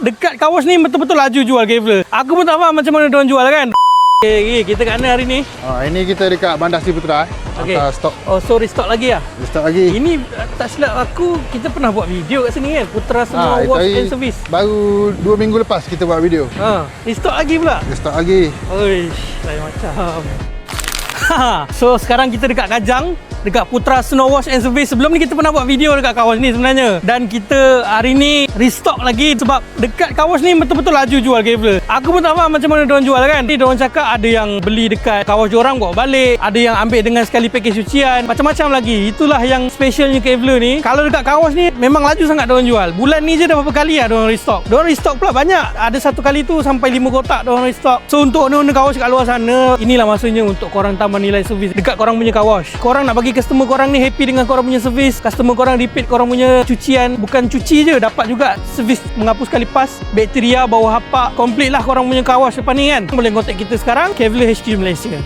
Dekat kawas ni betul-betul laju jual Kevlar. Aku pun tak faham macam mana diorang jual kan. Okay, kita kat mana hari ni? Ini kita dekat Bandar Seri Putra. Okay. Hantar stok. Oh, so restock lagi lah? Stok lagi. Ini tak silap aku, kita pernah buat video kat sini kan? Putra semua wash and service. Baru 2 minggu lepas kita buat video. Restock lagi pula? Stok lagi. Oish, lain macam. So sekarang kita dekat Kajang, dekat Putra Snow Wash and Service. Sebelum ni kita pernah buat video dekat kawas ni sebenarnya. Dan kita hari ni restock lagi sebab dekat kawas ni betul-betul laju jual Kevlar. Aku pun tak faham macam mana diorang jual kan. Diorang cakap ada yang beli dekat kawas diorang bawa balik, ada yang ambil dengan sekali package cucian, macam-macam lagi. Itulah yang specialnya Kevlar ni. Kalau dekat kawas ni memang laju sangat diorang jual. Bulan ni je dah berapa kali lah diorang restock. Diorang restock pula banyak. Ada satu kali tu sampai 5 kotak diorang restock. So untuk owner-owner kawas kat luar sana, inilah masanya untuk korang tambah nilai servis dekat korang punya kawas. Korang nak bagi customer korang ni happy dengan korang punya servis, customer korang repeat korang punya cucian. Bukan cuci je, dapat juga servis menghapuskan lipas, bakteria, bau hapak. Complete lah korang punya kawas depan ni kan. Boleh kontak kita sekarang, Kevlar HQ Malaysia.